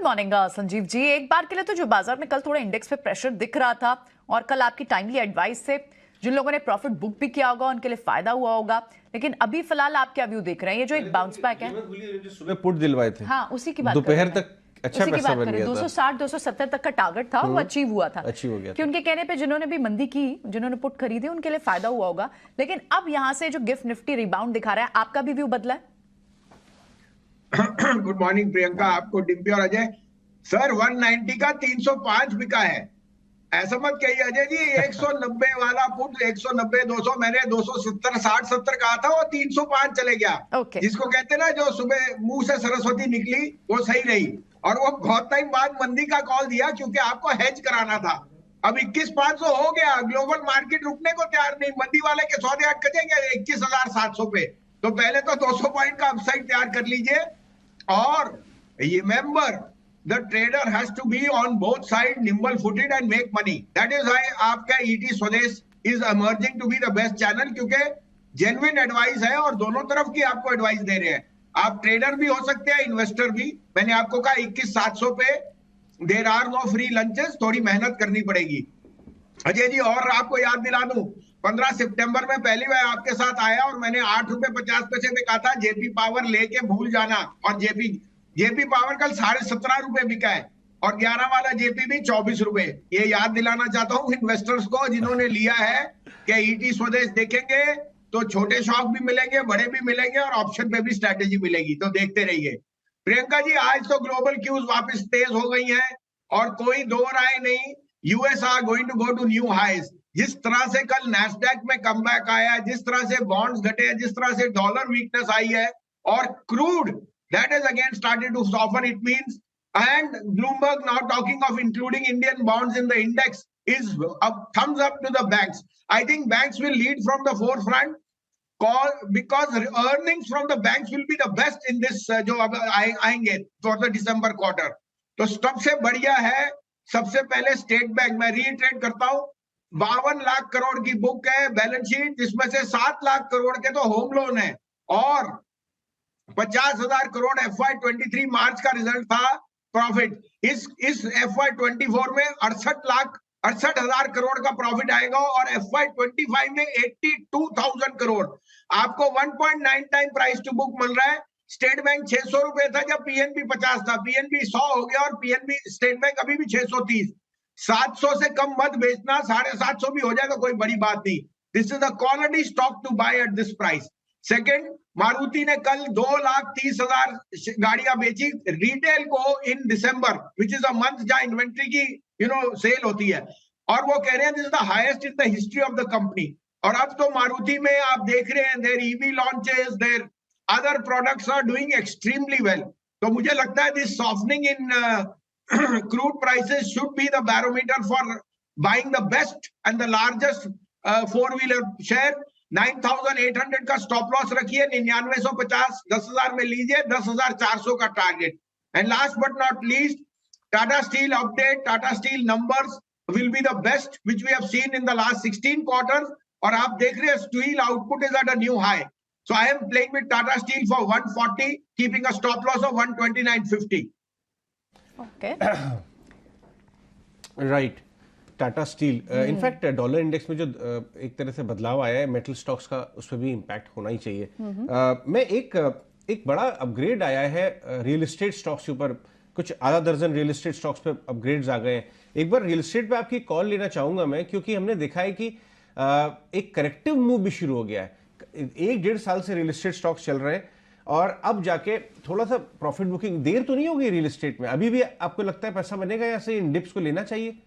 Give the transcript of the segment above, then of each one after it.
Morning Sanjeev ji. एक बार के लिए तो जो बाजार में कल थोड़ा इंडेक्स पे प्रेशर दिख रहा था और कल आपकी टाइमली एडवाइस से जिन लोगों ने प्रॉफिट बुक भी किया होगा उनके लिए फायदा हुआ होगा, लेकिन अभी फिलहाल आप क्या व्यू देख रहे हैं? ये जो एक बाउंस बैक है, जो सुबह पुट दिलवाए थे, हाँ उसी की बात दोपहर तक अच्छा पैसा बन गया था। 260-270 तक का टारगेट था, वो अचीव हुआ था। अचीव हो गया कि उनके कहने पे जिन्होंने भी मंदी की, जिन्होंने पुट खरीदे, उनके लिए फायदा हुआ होगा। लेकिन अब यहां से जो गिफ्ट निफ्टी रिबाउंड दिखा रहा है, आपका भी व्यू बदला है? गुड मॉर्निंग प्रियंका, आपको डिम्पी और अजय। सर 190 का 305 बिका है, ऐसा मत कहिए अजय जी। 190 वाला पुट 190 200, मैंने 270 60 70 कहा था, वो 305 चले गया। Okay. जिसको कहते हैं ना, जो सुबह मुंह से सरस्वती निकली वो सही रही। और वो बहुत टाइम बाद मंदी का कॉल दिया क्योंकि आपको हेज कराना था। अब 21,500 हो गया, ग्लोबल मार्केट रुकने को तैयार नहीं। मंदी वाले के सौदे अटकेंगे 21,700 पे, तो पहले तो 200 पॉइंट का अपसाइड तैयार कर लीजिए। और remember, the trader has to be on both sides, nimble footed and make money. That is why आपका ET स्वदेश is emerging to be the best channel, क्योंकि genuine advice है और दोनों तरफ की आपको एडवाइस दे रहे हैं। आप ट्रेडर भी हो सकते हैं, इन्वेस्टर भी। मैंने आपको कहा 21,700 पे there are no free lunches, थोड़ी मेहनत करनी पड़ेगी। अजय जी, और आपको याद दिला दूं, 15 सितंबर में पहली बार आपके साथ आया और मैंने 8 रुपए 50 पैसे में कहा था जेपी पावर लेके भूल जाना। और जेपी पावर कल 17.5 रुपए बिका है और 11 वाला जेपी भी 24 रुपए। ये याद दिलाना चाहता हूं इन्वेस्टर्स को जिन्होंने लिया है कि ईटी स्वदेश देखेंगे तो छोटे शॉक भी मिलेंगे, बड़े भी मिलेंगे और ऑप्शन पे भी स्ट्रेटेजी मिलेगी, तो देखते रहिए। प्रियंका जी, आज तो ग्लोबल क्यूज वापस तेज हो गई हैं और कोई दो राय नहीं, US are going to go to new highs. जिस तरह से कल नैस्डैक में कमबैक आया, जिस तरह से बॉन्ड्स घटे, जिस तरह से डॉलर वीकनेस आई है और crude that has again started to soften, it means, and Bloomberg now talking of including Indian bonds in the index is a thumbs up to the banks. I think banks will lead from the forefront because earnings from the banks will be the best in this जो अब आएंगे for the December quarter. तो सबसे बढ़िया है, सबसे पहले state bank. मैं रीइटरेट करता हूँ, 52 लाख करोड़ की बुक है बैलेंस शीट, जिसमें से 7 लाख करोड़ के तो होम लोन है और 50,000 करोड़ FY23 मार्च का रिजल्ट था प्रॉफिट। इस FY24 में 68,68,000 करोड़ का प्रॉफिट आएगा और FY25 में 82,000 करोड़। आपको 1.9 टाइम प्राइस टू बुक मिल रहा है। स्टेट बैंक 600 रुपए था जब पीएनबी 50 था, पीएनबी 100 हो गया और पीएनबी स्टेट बैंक अभी भी 630। 700 से कम मत बेचना, 750 भी हो जाए तो कोई बड़ी बात नहीं। This is the quality stock to buy at this price. Second, Maruti ने कल 2,30,000 गाड़ियां बेची रिटेल को in December, which is a month जहां इन्वेंट्री की सेल होती है, और वो कह रहे हैं this is the highest in the history of the company. और अब तो मारुति में आप देख रहे हैं their EV launches, their other products are doing extremely well. तो मुझे लगता है this softening in crude prices should be the barometer for buying the best and the largest four wheeler share. 9,800 का स्टॉप लॉस रखिए, 9950, 10,000 में लीजिए, 10,400 का target. And last but not least, Tata Steel update, Tata Steel numbers will be the best which we have seen in the last 16 quarters. और आप देख रहे हैं steel output is at a new high. So I am playing with Tata Steel for 140, keeping a stop loss of 129.50। Okay, right. Tata Steel, in fact dollar index में जो एक तरह से बदलाव आया है मेटल स्टॉक्स का, उस पर भी इम्पैक्ट होना ही चाहिए। मैं एक बड़ा अपग्रेड आया है रियल एस्टेट स्टॉक्स के ऊपर। कुछ आधा दर्जन रियल एस्टेट स्टॉक्स पे अपग्रेड्स आ गए हैं। एक बार रियल एस्टेट पे आपकी कॉल लेना चाहूंगा मैं, क्योंकि हमने देखा है कि एक करेक्टिव मूव भी शुरू हो गया है। 1-1.5 साल से रियल एस्टेट स्टॉक्स चल रहे हैं और अब जाके थोड़ा सा प्रॉफिट बुकिंग, देर तो नहीं होगी रियल एस्टेट में? अभी भी आपको लगता है पैसा बनेगा या से इन डिप्स को लेना चाहिए?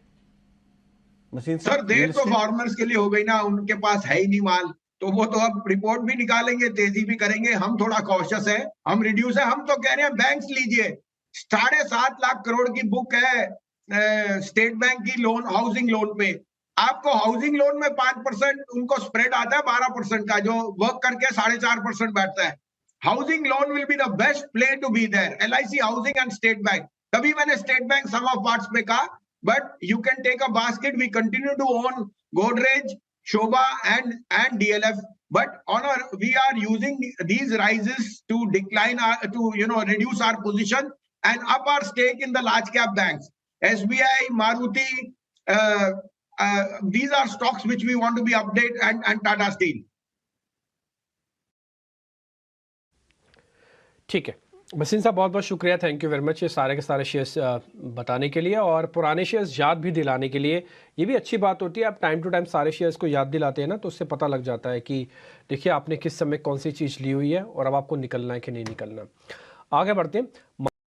सर देर तो फॉर्मर्स के लिए हो गई ना, उनके पास है ही नहीं माल, तो वो तो अब रिपोर्ट भी निकालेंगे, तेजी भी करेंगे। हम थोड़ा कॉशियस है, हम रिड्यूस है। हम तो कह रहे हैं बैंक्स लीजिए, 7.5 लाख करोड़ की बुक है स्टेट बैंक की लोन, हाउसिंग लोन पे। आपको हाउसिंग लोन में 5% उनको स्प्रेड आता है 12% का, जो वर्क करके 4.5% बैठता है। Housing loan will be the best play to be there, LIC housing and State Bank. तभी मैंने State Bank some of parts में कहा, but you can take a basket. We continue to own Godrej, Shobha and DLF, but we are using these rises to decline to reduce our position and up our stake in the large cap banks. SBI, Maruti, these are stocks which we want to be update, and Tata Steel. ठीक है बसिन साहब, बहुत बहुत शुक्रिया, thank you very much ये सारे के सारे शेयर्स बताने के लिए और पुराने शेयर्स याद भी दिलाने के लिए। ये भी अच्छी बात होती है, आप टाइम टू टाइम सारे शेयर्स को याद दिलाते हैं ना, तो उससे पता लग जाता है कि देखिए आपने किस समय कौन सी चीज़ ली हुई है और अब आपको निकलना है कि नहीं निकलना। आगे बढ़ते हैं।